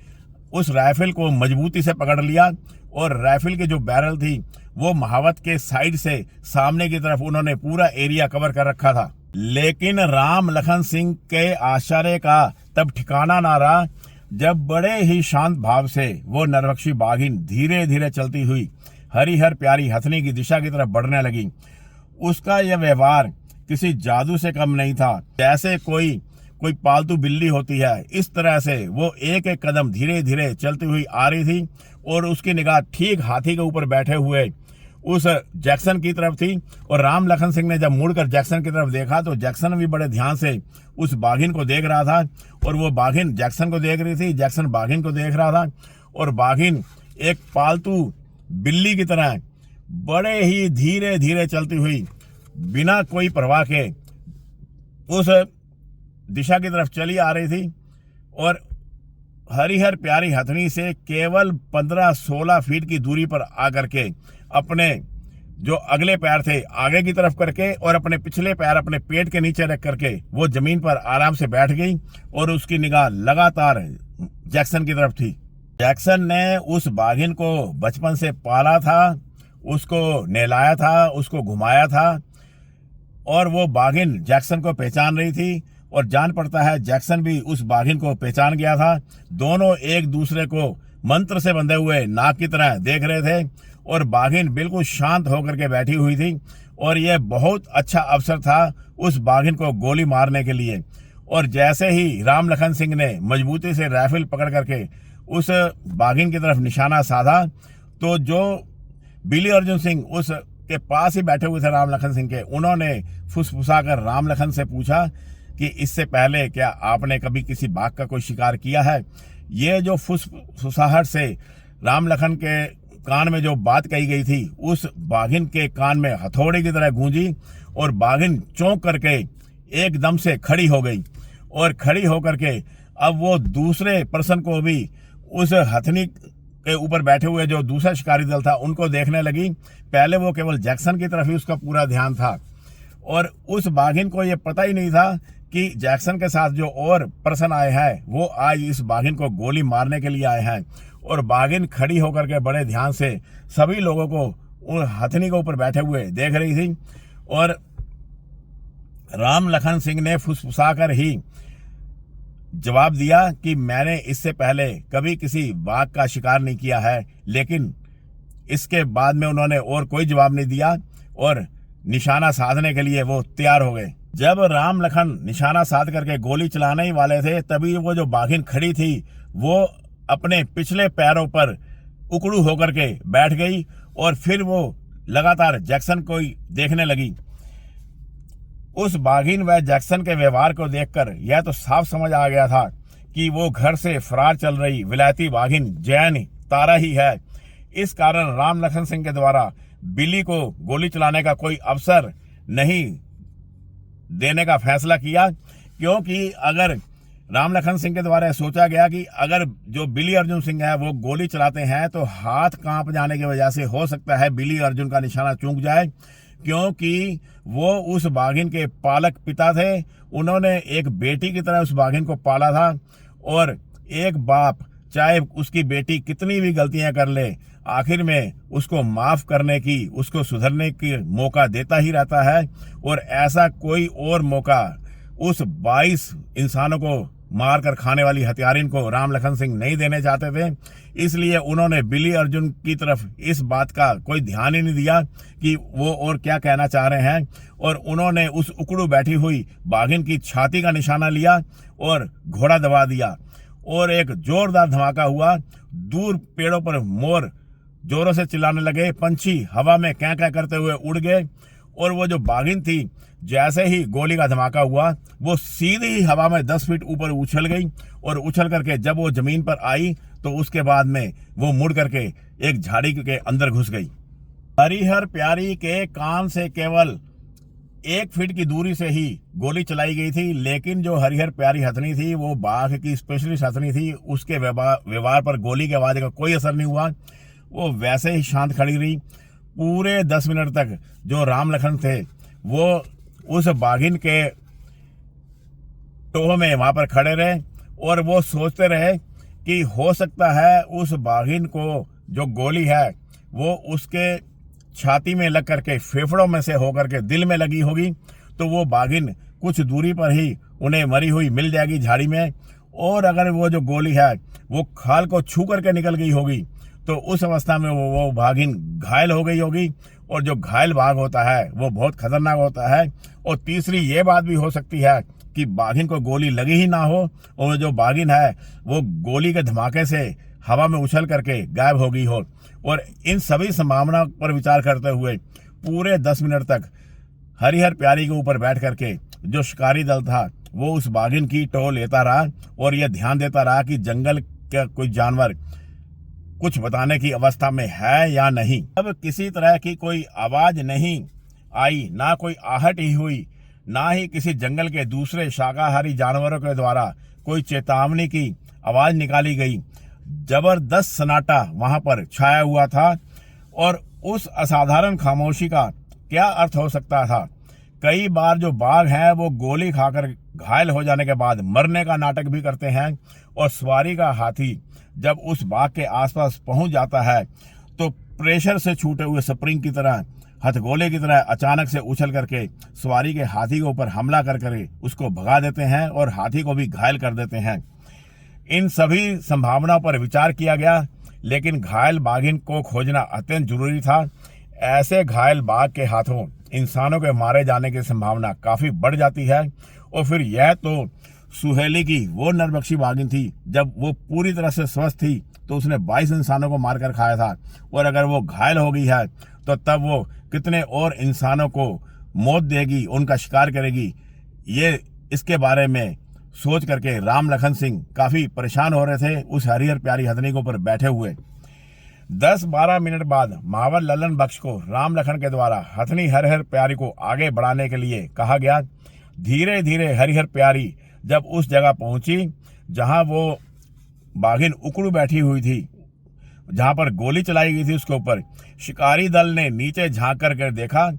उस राइफल को मजबूती से पकड़ लिया और राइफल की जो बैरल थी वो महावत के साइड से सामने की तरफ उन्होंने पूरा एरिया कवर कर रखा था। लेकिन राम लखन सिंह के आश्चर्य का तब ठिकाना ना रहा जब बड़े ही शांत भाव से वो नरभक्षी बाघिन धीरे धीरे चलती हुई हरिहर प्यारी हथनी की दिशा की तरफ बढ़ने लगी। उसका यह व्यवहार किसी जादू से कम नहीं था, जैसे कोई पालतू बिल्ली होती है, इस तरह से वो एक एक कदम धीरे धीरे चलती हुई आ रही थी और उसकी निगाह ठीक हाथी के ऊपर बैठे हुए उस जैक्सन की तरफ थी। और राम लखन सिंह ने जब मुड़कर जैक्सन की तरफ देखा तो जैक्सन भी बड़े ध्यान से उस बाघिन को देख रहा था और वो बाघिन जैक्सन को देख रही थी, जैक्सन बाघिन को देख रहा था। और बाघिन एक पालतू बिल्ली की तरह बड़े ही धीरे धीरे चलती हुई बिना कोई परवाह के उस दिशा की तरफ चली आ रही थी। और हरिहर प्यारी हथनी से केवल 15-16 फीट की दूरी पर आकर के अपने जो अगले पैर थे आगे की तरफ करके और अपने पिछले पैर अपने पेट के नीचे रख करके वो जमीन पर आराम से बैठ गई और उसकी निगाह लगातार जैक्सन की तरफ थी। जैक्सन ने उस बाघिन को बचपन से पाला था, उसको नहलाया था, उसको घुमाया था और वो बाघिन जैक्सन को पहचान रही थी और जान पड़ता है जैक्सन भी उस बाघिन को पहचान गया था। दोनों एक दूसरे को मंत्र से बंधे हुए नाग की तरह देख रहे थे और बाघिन बिल्कुल शांत होकर के बैठी हुई थी और यह बहुत अच्छा अवसर था उस बाघिन को गोली मारने के लिए। और जैसे ही राम लखन सिंह ने मजबूती से राइफल पकड़ करके उस बाघिन की तरफ निशाना साधा तो जो बिली अर्जुन सिंह उस के पास ही बैठे हुए थे राम लखन सिंह के, उन्होंने फुसफुसाकर राम लखन से पूछा कि इससे पहले क्या आपने कभी किसी बाघ का कोई शिकार किया है? ये जो फुसफुसाहट से राम लखन के कान में जो बात कही गई थी उस बाघिन के कान में हथौड़े की तरह गूंजी और बाघिन चौंक करके एकदम से खड़ी हो गई और खड़ी होकर के अब वो दूसरे पर्सन को भी उस हथनी के ऊपर बैठे हुए जो दूसरा शिकारी दल था उनको देखने लगी। पहले वो केवल जैक्सन की तरफ ही उसका पूरा ध्यान था और उस बाघिन को ये पता ही नहीं था कि जैक्सन के साथ जो और पर्सन आए हैं वो आज इस बाघिन को गोली मारने के लिए आए हैं। और बाघिन खड़ी होकर के बड़े ध्यान से सभी लोगों को उन हथनी के ऊपर बैठे हुए देख रही थी और राम लखन सिंह ने फुसफुसाकर ही जवाब दिया कि मैंने इससे पहले कभी किसी बाघ का शिकार नहीं किया है। लेकिन इसके बाद में उन्होंने और कोई जवाब नहीं दिया और निशाना साधने के लिए वो तैयार हो गए। जब राम लखन निशाना साध करके गोली चलाने ही वाले थे तभी वो जो बाघिन खड़ी थी वो अपने पिछले पैरों पर उकड़ू होकर के बैठ गई और फिर वो लगातार जैक्सन को ही देखने लगी। उस बाघिन व जैक्सन के व्यवहार को देखकर यह तो साफ समझ आ गया था कि वो घर से फरार चल रही विलायती बाघिन जैन तारा ही है। इस कारण राम लखन सिंह के द्वारा बिली को गोली चलाने का कोई अवसर नहीं देने का फैसला किया, क्योंकि अगर राम लखन सिंह के द्वारा सोचा गया कि अगर जो बिली अर्जुन सिंह है वो गोली चलाते हैं तो हाथ कांप जाने की वजह से हो सकता है बिली अर्जुन का निशाना चूक जाए, क्योंकि वो उस बाघिन के पालक पिता थे। उन्होंने एक बेटी की तरह उस बाघिन को पाला था और एक बाप चाहे उसकी बेटी कितनी भी गलतियां कर ले आखिर में उसको माफ करने की, उसको सुधरने की मौका देता ही रहता है। और ऐसा कोई और मौका उस 22 इंसानों को मारकर खाने वाली हत्यारिन को राम लखन सिंह नहीं देने चाहते थे। इसलिए उन्होंने बिली अर्जुन की तरफ इस बात का कोई ध्यान ही नहीं दिया कि वो और क्या कहना चाह रहे हैं और उन्होंने उस उकड़ू बैठी हुई बाघिन की छाती का निशाना लिया और घोड़ा दबा दिया और एक जोरदार धमाका हुआ। दूर पेड़ों पर मोर जोरों से चिल्लाने लगे, पंछी हवा में क्या क्या करते हुए उड़ गए और वो जो बाघिन थी, जैसे ही गोली का धमाका हुआ वो सीधी ही हवा में 10 फीट ऊपर उछल गई, और उछल करके जब वो जमीन पर आई तो उसके बाद में वो मुड़ करके एक झाड़ी के अंदर घुस गई। हरिहर प्यारी के कान से केवल 1 फीट की दूरी से ही गोली चलाई गई थी, लेकिन जो हरिहर प्यारी हथनी थी वो बाघ की स्पेशलिस्ट हथनी थी। उसके व्यवहार पर गोली के आवाज का कोई असर नहीं हुआ, वो वैसे ही शांत खड़ी रही। पूरे 10 मिनट तक जो राम लखन थे वो उस बाघिन के टोह में वहां पर खड़े रहे, और वो सोचते रहे कि हो सकता है उस बाघिन को जो गोली है वो उसके छाती में लग करके फेफड़ों में से होकर के दिल में लगी होगी, तो वो बाघिन कुछ दूरी पर ही उन्हें मरी हुई मिल जाएगी झाड़ी में। और अगर वो जो गोली है वो खाल को छू करके निकल गई होगी तो उस अवस्था में वो बाघिन घायल हो गई होगी, और जो घायल बाघ होता है वो बहुत खतरनाक होता है। और तीसरी ये बात भी हो सकती है कि बाघिन को गोली लगी ही ना हो, और जो बाघिन है वो गोली के धमाके से हवा में उछल करके गायब हो गई हो। और इन सभी संभावना पर विचार करते हुए पूरे 10 मिनट तक हरिहर प्यारी के ऊपर बैठ करके जो शिकारी दल था वो उस बाघिन की टोह लेता रहा, और यह ध्यान देता रहा कि जंगल का कोई जानवर कुछ बताने की अवस्था में है या नहीं। अब किसी तरह की कोई आवाज नहीं आई, ना कोई आहट ही हुई, ना ही किसी जंगल के दूसरे शाकाहारी जानवरों के द्वारा कोई चेतावनी की आवाज निकाली गई। जबरदस्त सन्नाटा वहां पर छाया हुआ था, और उस असाधारण खामोशी का क्या अर्थ हो सकता था। कई बार जो बाघ हैं वो गोली खाकर घायल हो जाने के बाद मरने का नाटक भी करते हैं, और सवारी का हाथी जब उस बाघ के आसपास पहुंच जाता है तो प्रेशर से छूटे हुए स्प्रिंग की तरह, हथगोले की तरह अचानक से उछल करके सवारी के हाथी के ऊपर हमला कर करके उसको भगा देते हैं और हाथी को भी घायल कर देते हैं। इन सभी संभावनाओं पर विचार किया गया, लेकिन घायल बाघिन को खोजना अत्यंत जरूरी था। ऐसे घायल बाघ के हाथों इंसानों के मारे जाने की संभावना काफी बढ़ जाती है। और फिर यह तो सुहेली की वो नरभक्षी बाघिन थी, जब वो पूरी तरह से स्वस्थ थी तो उसने 22 इंसानों को मारकर खाया था, और अगर वो घायल हो गई है तो तब वो कितने और इंसानों को मौत देगी, उनका शिकार करेगी। ये इसके बारे में सोच करके राम लखन सिंह काफी परेशान हो रहे थे उस हरिहर प्यारी हथनी के ऊपर बैठे हुए। 10-12 मिनट बाद महावर ललन बख्श को राम लखन के द्वारा हथनी हरिहर प्यारी को आगे बढ़ाने के लिए कहा गया। धीरे धीरे हरिहर प्यारी जब उस जगह पहुंची जहां वो बाघिन उकड़ू बैठी हुई थी, जहां पर गोली चलाई गई थी उसके ऊपर, शिकारी दल ने नीचे झांक कर देखा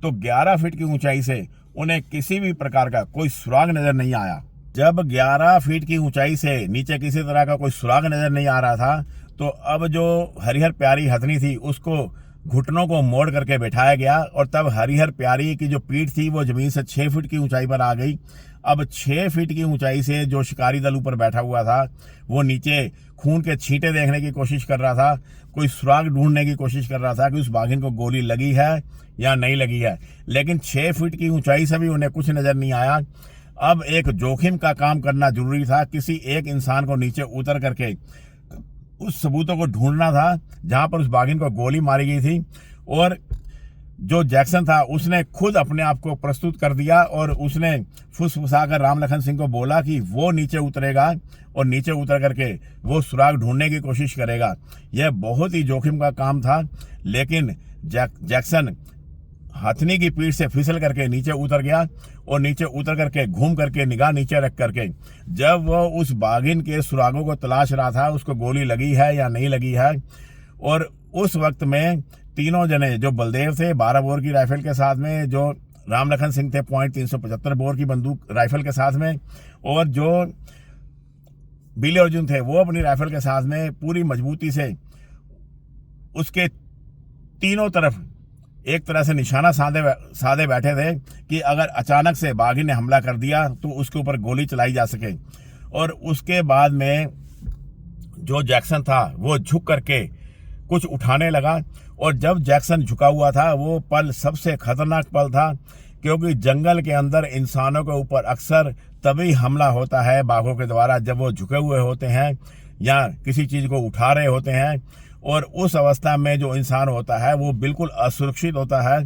तो 11 फीट की ऊंचाई से उन्हें किसी भी प्रकार का कोई सुराग नजर नहीं आया। जब 11 फीट की ऊंचाई से नीचे किसी तरह का कोई सुराग नजर नहीं आ रहा था, तो अब जो हरिहर प्यारी हथनी थी उसको घुटनों को मोड़ करके बैठाया गया, और तब हरिहर प्यारी की जो पीठ थी वो जमीन से 6 फीट की ऊंचाई पर आ गई। अब 6 फीट की ऊंचाई से जो शिकारी दल ऊपर बैठा हुआ था वो नीचे खून के छींटे देखने की कोशिश कर रहा था, कोई सुराग ढूंढने की कोशिश कर रहा था कि उस बाघिन को गोली लगी है या नहीं लगी है, लेकिन 6 फीट की ऊंचाई से भी उन्हें कुछ नजर नहीं आया। अब एक जोखिम का काम करना जरूरी था, किसी एक इंसान को नीचे उतर करके उस सबूतों को ढूंढना था जहां पर उस बाघिन को गोली मारी गई थी। और जो जैक्सन था उसने खुद अपने आप को प्रस्तुत कर दिया, और उसने फुसफुसाकर राम लखन सिंह को बोला कि वो नीचे उतरेगा और नीचे उतर करके वो सुराग ढूंढने की कोशिश करेगा। यह बहुत ही जोखिम का काम था, लेकिन जैक्सन हथनी की पीठ से फिसल करके नीचे उतर गया, और नीचे उतर करके घूम करके निगाह नीचे रख करके जब वो उस बाघिन के सुरागों को तलाश रहा था, उसको गोली लगी है या नहीं लगी है। और उस वक्त में तीनों जने, जो बलदेव थे 12 बोर की राइफल के साथ में, जो राम लखन सिंह थे .375 बोर की बंदूक राइफल के साथ में, और जो बिली अर्जुन थे वो अपनी राइफल के साथ में पूरी मजबूती से उसके तीनों तरफ एक तरह से निशाना साधे बैठे थे कि अगर अचानक से बाघिन ने हमला कर दिया तो उसके ऊपर गोली चलाई जा सके। और उसके बाद में जो जैक्सन था वो झुक करके कुछ उठाने लगा, और जब जैक्सन झुका हुआ था वो पल सबसे खतरनाक पल था, क्योंकि जंगल के अंदर इंसानों के ऊपर अक्सर तभी हमला होता है बाघों के द्वारा जब वो झुके हुए होते हैं या किसी चीज को उठा रहे होते हैं, और उस अवस्था में जो इंसान होता है वो बिल्कुल असुरक्षित होता है।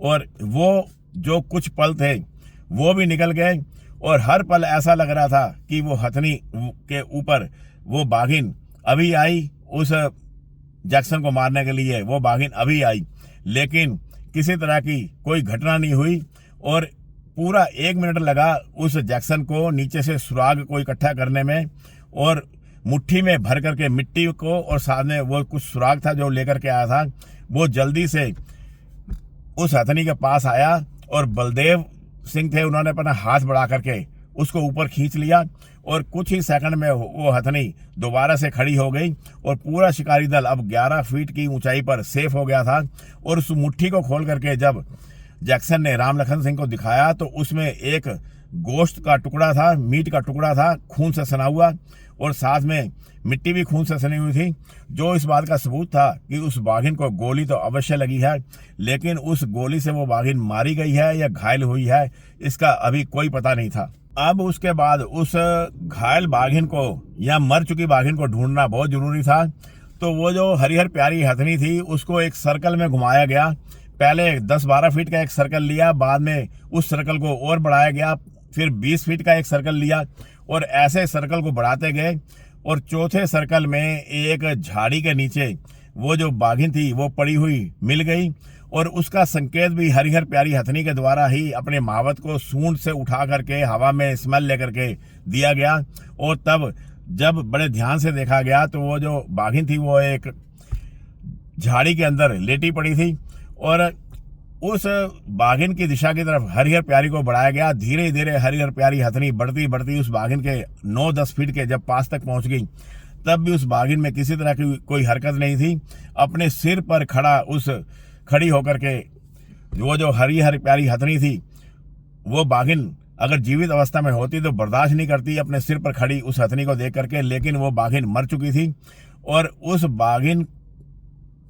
और वो जो कुछ पल थे वो भी निकल गए और हर पल ऐसा लग रहा था कि वो हथनी के ऊपर वो बाघिन अभी आई, उस जैक्सन को मारने के लिए वो बाघिन अभी आई, लेकिन किसी तरह की कोई घटना नहीं हुई। और पूरा 1 मिनट लगा उस जैक्सन को नीचे से सुराग को इकट्ठा करने में, और मुट्ठी में भर करके मिट्टी को, और साथ में वो कुछ सुराग था जो लेकर के आया था, वो जल्दी से उस हथनी के पास आया और बलदेव सिंह थे, उन्होंने अपना हाथ बढ़ा करके उसको ऊपर खींच लिया और कुछ ही सेकंड में वो हथनी दोबारा से खड़ी हो गई और पूरा शिकारी दल अब 11 फीट की ऊंचाई पर सेफ हो गया था। और उस मुट्ठी को खोल करके जब जैक्सन ने राम लखन सिंह को दिखाया तो उसमें एक गोश्त का टुकड़ा था, मीट का टुकड़ा था, खून से सना हुआ, और साथ में मिट्टी भी खून से सनी हुई थी, जो इस बात का सबूत था कि उस बाघिन को गोली तो अवश्य लगी है, लेकिन उस गोली से वो बाघिन मारी गई है या घायल हुई है इसका अभी कोई पता नहीं था। अब उसके बाद उस घायल बाघिन को या मर चुकी बाघिन को ढूंढना बहुत जरूरी था। तो वो जो हरिहर प्यारी हथनी थी उसको एक सर्कल में घुमाया गया, पहले 10-12 फीट का एक सर्कल लिया, बाद में उस सर्कल को और बढ़ाया गया, फिर 20 फीट का एक सर्कल लिया और ऐसे सर्कल को बढ़ाते गए। और चौथे सर्कल में एक झाड़ी के नीचे वो जो बाघिन थी वो पड़ी हुई मिल गई और उसका संकेत भी हरिहर प्यारी हथनी के द्वारा ही अपने महावत को सूंड से उठा करके हवा में स्मेल लेकर के दिया गया। और तब जब बड़े ध्यान से देखा गया तो वो जो बाघिन थी वो एक झाड़ी के अंदर लेटी पड़ी थी और उस बाघिन की दिशा की तरफ हरिहर प्यारी को बढ़ाया गया। धीरे धीरे हरिहर प्यारी हथनी बढ़ती बढ़ती उस बाघिन के 9-10 फीट के जब पास तक पहुंच गई, तब भी उस बाघिन में किसी तरह की कोई हरकत नहीं थी। अपने सिर पर खड़ी होकर के वो जो हरिहर प्यारी हथनी थी, वो बाघिन अगर जीवित अवस्था में होती तो बर्दाश्त नहीं करती अपने सिर पर खड़ी उस हथनी को देख करके, लेकिन वो बाघिन मर चुकी थी। और उस बाघिन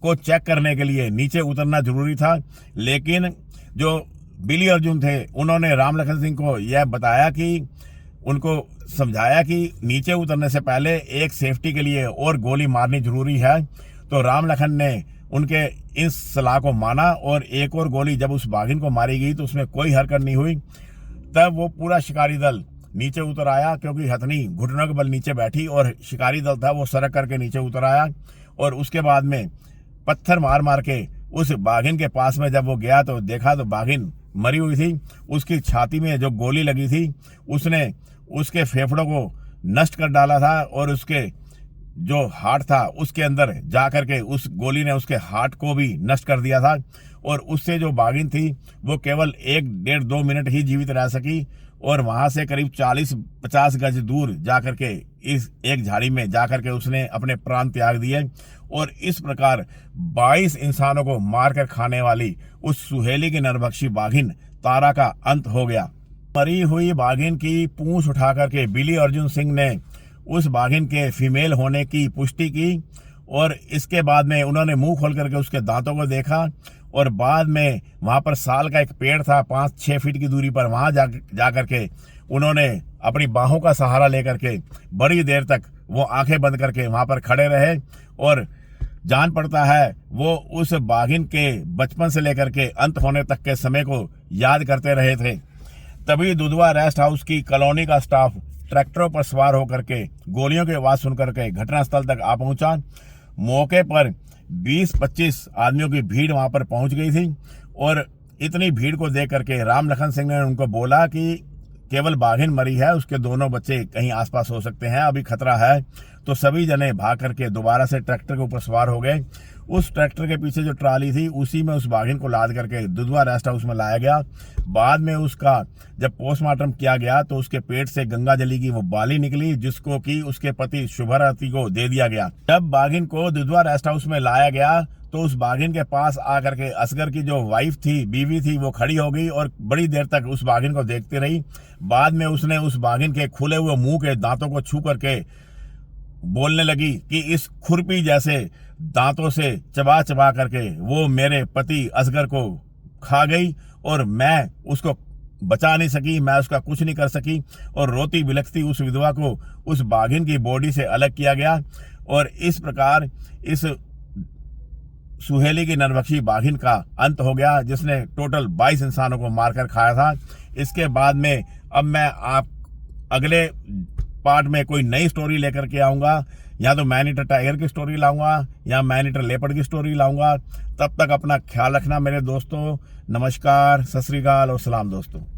को चेक करने के लिए नीचे उतरना जरूरी था, लेकिन जो बिली अर्जुन थे उन्होंने राम लखन सिंह को यह बताया कि उनको समझाया कि नीचे उतरने से पहले एक सेफ्टी के लिए और गोली मारनी जरूरी है। तो राम लखन ने उनके इस सलाह को माना और एक और गोली जब उस बाघिन को मारी गई तो उसमें कोई हरकत नहीं हुई। तब वो पूरा शिकारी दल नीचे उतर आया, क्योंकि हथनी घुटनों के बल नीचे बैठी और शिकारी दल था वो सरक करके नीचे उतर आया। और उसके बाद में पत्थर मार मार के उस बाघिन के पास में जब वो गया तो देखा तो बाघिन मरी हुई थी। उसकी छाती में जो गोली लगी थी उसने उसके फेफड़ों को नष्ट कर डाला था और उसके जो हार्ट था उसके अंदर जा करके उस गोली ने उसके हार्ट को भी नष्ट कर दिया था। और उससे जो बाघिन थी वो केवल 1-1.5-2 मिनट ही जीवित रह सकी और वहां से करीब 40-50 गज दूर जाकर के इस एक झाड़ी में जाकर के उसने अपने प्राण त्याग दिए। और इस प्रकार 22 इंसानों को मारकर खाने वाली उस सुहेली की नरभक्षी बाघिन तारा का अंत हो गया। मरी हुई बाघिन की पूंछ उठा करके बिली अर्जुन सिंह ने उस बाघिन के फीमेल होने की पुष्टि की और इसके बाद में उन्होंने मुंह खोल करके उसके दांतों को देखा और बाद में वहां पर साल का एक पेड़ था 5-6 फीट की दूरी पर, वहां जा करके उन्होंने अपनी बाहों का सहारा लेकर के बड़ी देर तक वो आंखें बंद करके वहां पर खड़े रहे और जान पड़ता है वो उस बाघिन के बचपन से लेकर के अंत होने तक के समय को याद करते रहे थे। तभी दुधवा रेस्ट हाउस की कॉलोनी का स्टाफ ट्रैक्टरों पर सवार होकर के गोलियों की आवाज सुनकर के घटनास्थल तक आ पहुंचा। मौके पर 20-25 आदमियों की भीड़ वहां पर पहुंच गई थी और इतनी भीड़ को देख करके राम लखन सिंह ने उनको बोला कि केवल बाघिन मरी है, उसके दोनों बच्चे कहीं आसपास हो सकते हैं, अभी खतरा है। तो सभी जने भाग करके दोबारा से ट्रैक्टर के ऊपर सवार हो गए। उस ट्रैक्टर के पीछे जो ट्राली थी उसी में उस बाघिन को लाद करके दुधवा रेस्ट हाउस में लाया गया। बाद में उसका जब पोस्टमार्टम किया गया तो उसके पेट से गंगा जली की वो बाली निकली, जिसको कि उसके पति शुभराती को दे दिया गया। जब बाघिन को दुधवा रेस्ट हाउस में लाया गया तो उस बाघिन के पास आकर के असगर की जो वाइफ थी, बीवी थी, वो खड़ी हो गई और बड़ी देर तक उस बाघिन को देखती रही। बाद में उसने उस बाघिन के खुले हुए मुंह के दांतों को छू करके बोलने लगी कि इस खुरपी जैसे दांतों से चबा चबा करके वो मेरे पति असगर को खा गई और मैं उसको बचा नहीं सकी, मैं उसका कुछ नहीं कर सकी। और रोती बिलखती उस विधवा को उस बाघिन की बॉडी से अलग किया गया और इस प्रकार इस सुहेली की नरभक्षी बाघिन का अंत हो गया, जिसने टोटल 22 इंसानों को मारकर खाया था। इसके बाद में अब मैं आप अगले पार्ट में कोई नई स्टोरी लेकर के आऊँगा, या तो मैन ईटर टाइगर की स्टोरी लाऊंगा या मैन ईटर लेपर्ड की स्टोरी लाऊंगा। तब तक अपना ख्याल रखना मेरे दोस्तों। नमस्कार, सत श्री अकाल और सलाम दोस्तों।